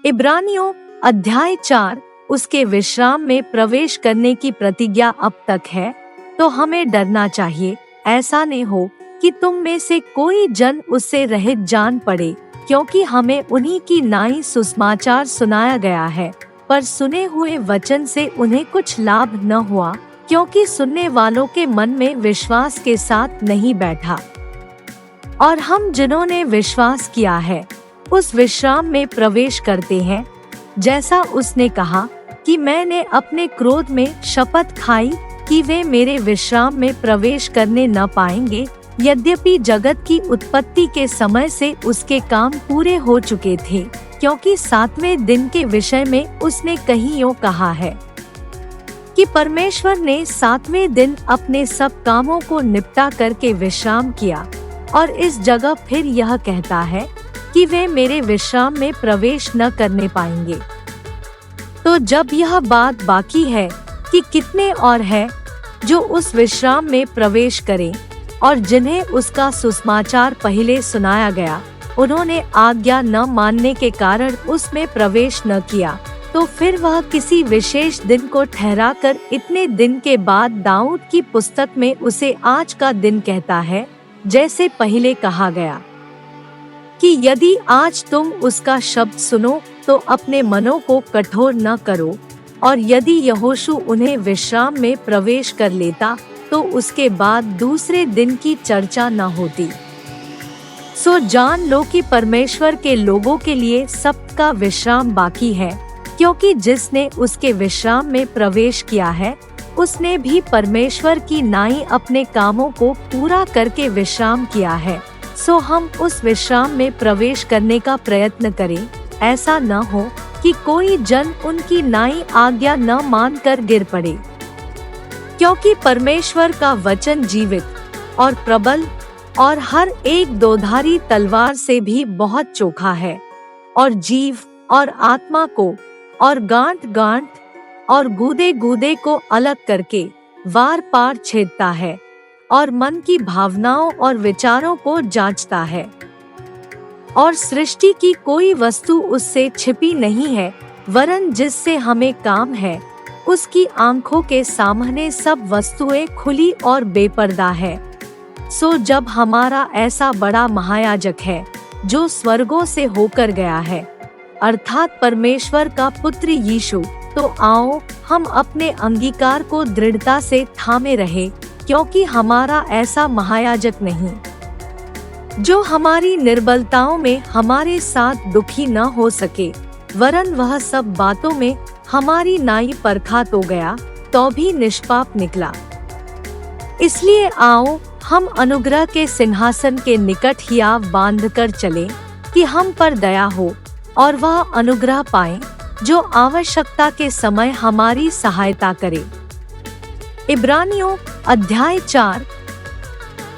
इब्रानियों अध्याय 4 उसके विश्राम में प्रवेश करने की प्रतिज्ञा अब तक है, तो हमें डरना चाहिए, ऐसा नहीं हो कि तुम में से कोई जन उससे रहित जान पड़े, क्योंकि हमें उन्हीं की नाई सुसमाचार सुनाया गया है, पर सुने हुए वचन से उन्हें कुछ लाभ न हुआ, क्योंकि सुनने वालों के मन में विश्वास के साथ नहीं बैठा। और हम जिन्होंने विश्वास किया है उस विश्राम में प्रवेश करते हैं, जैसा उसने कहा कि मैंने अपने क्रोध में शपथ खाई कि वे मेरे विश्राम में प्रवेश करने न पाएंगे, यद्यपि जगत की उत्पत्ति के समय से उसके काम पूरे हो चुके थे, क्योंकि 7वें दिन के विषय में उसने कहीं यूं कहा है कि परमेश्वर ने 7वें दिन अपने सब कामों को निपटा करके विश्राम किया, और इस जगह फिर यह कहता है कि वे मेरे विश्राम में प्रवेश न करने पाएंगे। तो जब यह बात बाकी है कि कितने और हैं जो उस विश्राम में प्रवेश करें, और जिन्हें उसका सुसमाचार पहले सुनाया गया, उन्होंने आज्ञा न मानने के कारण उसमें प्रवेश न किया, तो फिर वह किसी विशेष दिन को ठहराकर इतने दिन के बाद दाऊद की पुस्तक में उसे आज का दिन कहता है, जैसे पहले कहा गया कि यदि आज तुम उसका शब्द सुनो तो अपने मनों को कठोर न करो। और यदि यहोशू उन्हें विश्राम में प्रवेश कर लेता तो उसके बाद दूसरे दिन की चर्चा न होती। सो जान लो कि परमेश्वर के लोगों के लिए सब्त का विश्राम बाकी है, क्योंकि जिसने उसके विश्राम में प्रवेश किया है उसने भी परमेश्वर की नाई अपने कामों को पूरा करके विश्राम किया है। सो हम उस विश्राम में प्रवेश करने का प्रयत्न करें, ऐसा न हो कि कोई जन उनकी नाई आज्ञा न मानकर गिर पड़े। क्योंकि परमेश्वर का वचन जीवित और प्रबल और हर एक दोधारी तलवार से भी बहुत चोखा है, और जीव और आत्मा को और गांठ गांठ और गूदे गूदे को अलग करके वार पार छेदता है, और मन की भावनाओं और विचारों को जांचता है। और सृष्टि की कोई वस्तु उससे छिपी नहीं है, वरन जिससे हमें काम है उसकी आंखों के सामने सब वस्तुएं खुली और बेपर्दा है। सो जब हमारा ऐसा बड़ा महायाजक है जो स्वर्गों से होकर गया है, अर्थात परमेश्वर का पुत्र यीशु, तो आओ हम अपने अंगीकार को दृढ़ता से थामे रहे, क्योंकि हमारा ऐसा महायाजक नहीं जो हमारी निर्बलताओं में हमारे साथ दुखी न हो सके, वरन वह सब बातों में हमारी नाई परखा तो गया, तो भी निष्पाप निकला। इसलिए आओ हम अनुग्रह के सिंहासन के निकट हियाव बांधकर चलें कि हम पर दया हो, और वह अनुग्रह पाएं जो आवश्यकता के समय हमारी सहायता करे। इब्रानियों अध्याय 4